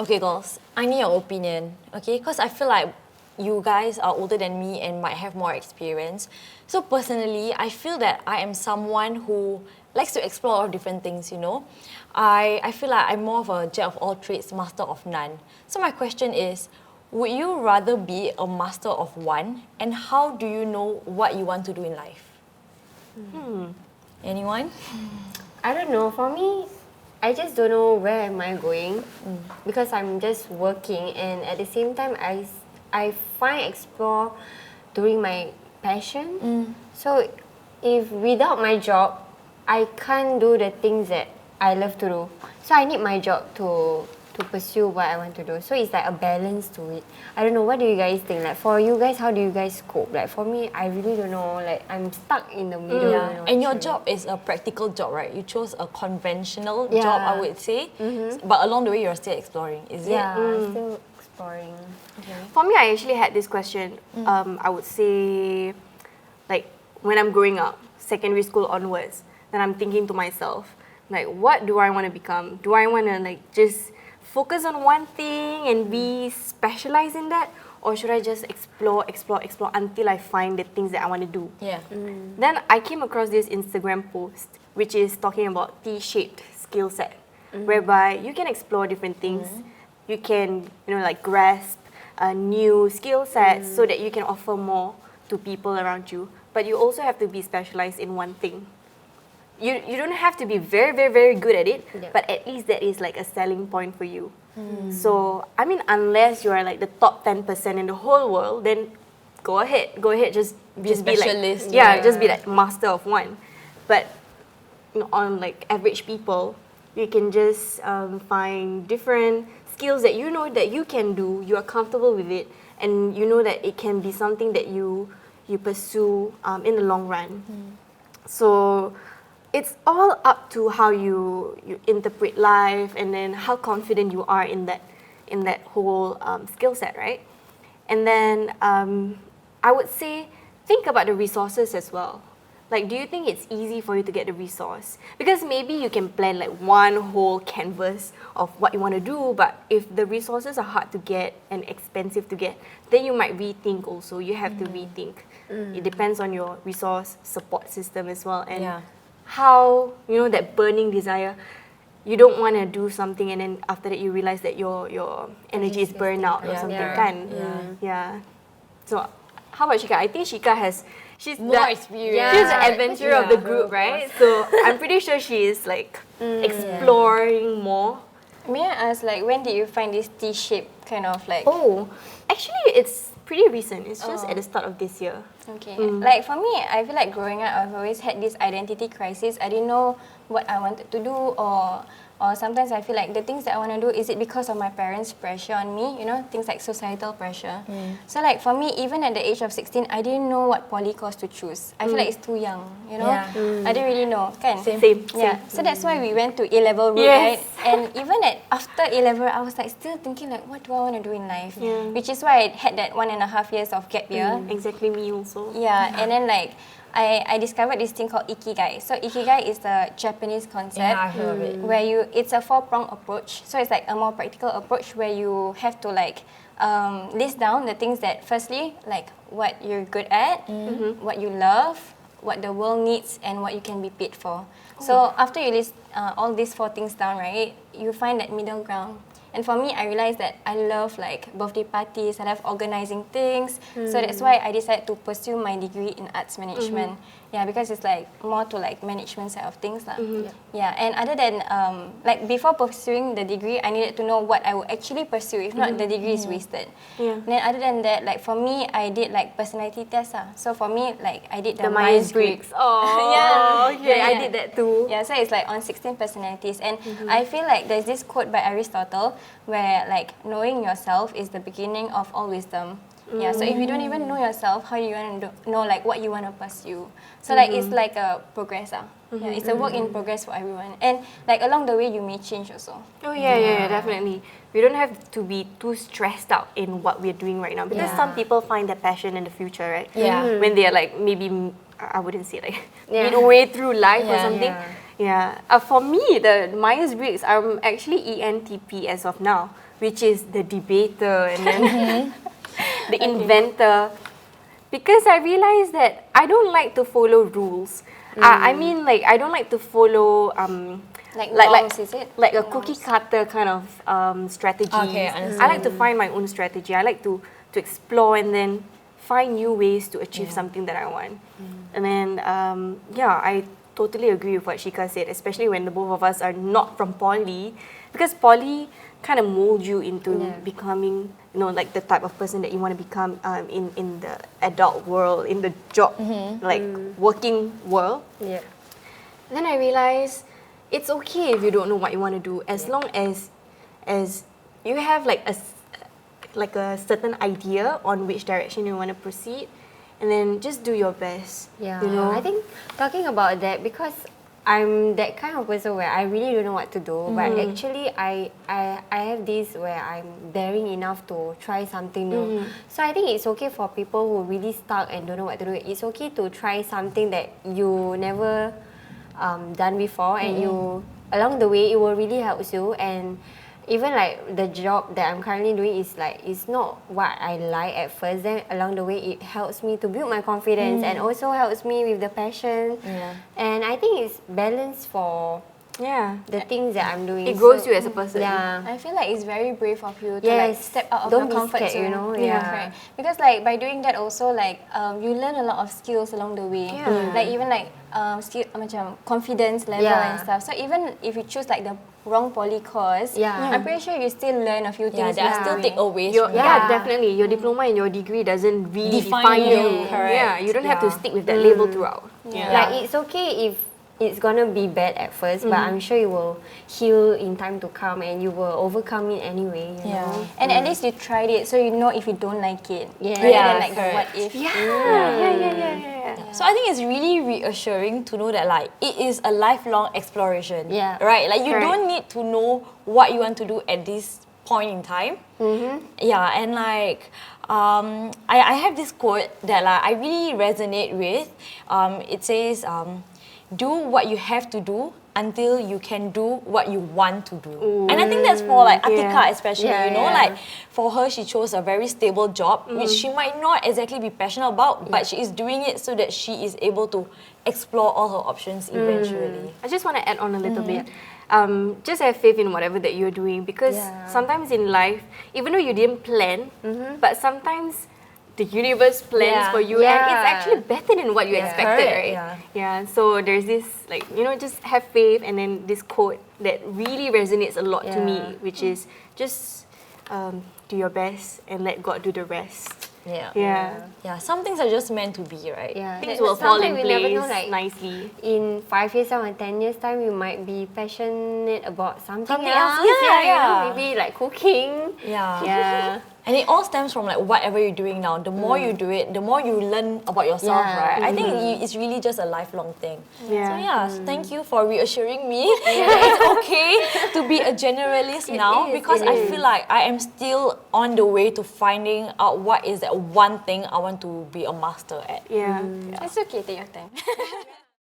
Okay, girls, I need your opinion, okay? Because I feel like you guys are older than me and might have more experience. So personally, I feel that I am someone who likes to explore all different things, you know? I feel like I'm more of a jack of all trades, master of none. So my question is, would you rather be a master of one? And how do you know what you want to do in life? Anyone? I don't know. For me, I just don't know where am I going because I'm just working, and at the same time, I find explore doing my passion. So if without my job, I can't do the things that I love to do. So I need my job to pursue what I want to do. So it's like a balance to it. I don't know, what do you guys think? Like for you guys, how do you guys cope? Like for me, I really don't know. Like I'm stuck in the middle. Yeah. You know, And your actually. job is a practical job, right? You chose a conventional Yeah. job, I would say. But along the way, you're still exploring, is it? Yeah, I'm still exploring. For me, I actually had this question. I would say, like, when I'm growing up, secondary school onwards, then I'm thinking to myself, like, what do I want to become? Do I want to, like, just focus on one thing and be specialized in that? Or should I just explore until I find the things that I want to do? Yeah. Then I came across this Instagram post, which is talking about T-shaped skill set, whereby you can explore different things. You can, like grasp new skill sets so that you can offer more to people around you. But you also have to be specialized in one thing. You don't have to be very, very, very good at it, but at least that is like a selling point for you. So, I mean, unless you are like the top 10% in the whole world, then go ahead, just be like, specialist, just be like master of one. But on like average people, you can just find different skills that you know that you can do, you are comfortable with it, and you know that it can be something that you pursue in the long run. So it's all up to how you interpret life, and then how confident you are in that whole skill set, right? And then I would say think about the resources as well. Like, do you think it's easy for you to get the resource? Because maybe you can plan like one whole canvas of what you want to do, but if the resources are hard to get and expensive to get, then you might rethink also. You have to rethink. It depends on your resource support system as well, and how, that burning desire. You don't want to do something and then after that you realize that your energy is burned out or something, kan? Yeah. So, how about Shika? I think Shika she's More experience. She's the adventurer of the group, right? So I'm pretty sure she is like exploring more. May I ask, like, when did you find this T-shaped kind of like? Oh, actually, it's pretty recent. It's just at the start of this year. Okay. Like for me, I feel like growing up, I've always had this identity crisis. I didn't know what I wanted to do, or sometimes I feel like the things that I want to do, is it because of my parents' pressure on me? Things like societal pressure. So like for me, even at the age of 16, I didn't know what poly course to choose. I feel like it's too young, I didn't really know, kan? Same. Yeah, so that's why we went to A-level route, Yes. right? And even after A-level, I was like still thinking like, what do I want to do in life? Yeah. Which is why I had that 1.5 years of gap year. Exactly, me also. Yeah, and then like I discovered this thing called ikigai. So ikigai is the Japanese concept Yeah, I heard of it. where it's a 4-prong approach. So it's like a more practical approach where you have to like list down the things that, firstly, like what you're good at, what you love, what the world needs, and what you can be paid for. So after you list all these 4 things down, right, you find that middle ground. And for me, I realized that I love like birthday parties, I love organizing things. So that's why I decided to pursue my degree in arts management. Yeah, because it's like more to like management side of things lah. Yeah, and other than like before pursuing the degree, I needed to know what I would actually pursue. If not, the degree is wasted. Yeah. And then other than that, like for me, I did like personality tests lah. So for me, like I did the Myers-Briggs. Oh, Yeah. okay. Yeah, I yeah. did that too. Yeah, so it's like on 16 personalities. And I feel like there's this quote by Aristotle where like knowing yourself is the beginning of all wisdom. Yeah, so if you don't even know yourself, how you want to know like what you want to pursue? So like it's like a progress. Yeah, it's a work in progress for everyone. And like along the way, you may change also. Oh yeah, definitely. We don't have to be too stressed out in what we're doing right now, because some people find their passion in the future, right? Yeah. When they're like maybe I wouldn't say like midway through life or something. Yeah. For me, the Myers-Briggs, I'm actually ENTP as of now. which is the debater and then the inventor. Because I realized that I don't like to follow rules. I mean, like, I don't like to follow Like norms, is it? like a cookie cutter kind of strategy. Okay, I I like to find my own strategy. I like to explore and then find new ways to achieve something that I want. And then I totally agree with what Shika said, especially when the both of us are not from poly, because poly kind of mold you into becoming, like the type of person that you want to become in the adult world, in the job, like working world. Yeah. Then I realized it's okay if you don't know what you want to do, as long as you have like a certain idea on which direction you want to proceed, and then just do your best. Yeah, I I think talking about that, because I'm that kind of person where I really don't know what to do, but actually I have this where I'm daring enough to try something new. So I think it's okay for people who really stuck and don't know what to do. It's okay to try something that you never done before, and you along the way it will really help you. And even like the job that I'm currently doing is like, it's not what I like at first, then along the way it helps me to build my confidence and also helps me with the passion. And I think it's balance for the things that I'm doing. It grows you as a person. Yeah. I feel like it's very brave of you to like Yes. step out of Don't your be comfort scared, zone. you know? Yeah. Correct. Because like by doing that also like you learn a lot of skills along the way. Yeah. Like even like skill macam confidence level Yeah. and stuff. So even if you choose like the wrong poly course, I'm pretty sure you still learn a few Yeah, things. there are along still the way. takeaways Your, from yeah, that. definitely. Your diploma and your degree doesn't really Define define you. you. Correct. Yeah, you don't have to Yeah. stick with that label throughout. Like it's okay if it's gonna be bad at first, but I'm sure you will heal in time to come, and you will overcome it anyway. You know? And at least you tried it, so you know if you don't like it. Yeah. Rather Yeah, than like the what correct. if. Yeah. So I think it's really reassuring to know that like it is a lifelong exploration. Yeah. Right? Like you Correct. don't need to know what you want to do at this point in time. Yeah, and like I have this quote that like I really resonate with. It says, do what you have to do until you can do what you want to do. And I think that's for like Atika especially, Yeah, you know, yeah. like for her she chose a very stable job which she might not exactly be passionate about, but she is doing it so that she is able to explore all her options eventually. I just want to add on a little bit. Just have faith in whatever that you're doing, because sometimes in life, even though you didn't plan, but sometimes the universe plans Yeah. for you, and it's actually better than what you expected, Correct, right? yeah. So there's this, like, just have faith, and then this quote that really resonates a lot to me, which is just do your best and let God do the rest. Yeah, some things are just meant to be, right? Yeah. Things That- will fall in sometimes we never place know, like, nicely. in 5 years time or 10 years time, you might be passionate about something Something else. else, yeah. You know, maybe like cooking. Yeah. Yeah. And it all stems from like whatever you're doing now. The more you do it, the more you learn about yourself, Yeah. right? I think it's really just a lifelong thing. Yeah. So yeah, thank you for reassuring me that it's okay to be a generalist now, is, because it I is. feel like I am still on the way to finding out what is that one thing I want to be a master at. Yeah. It's okay, take your time.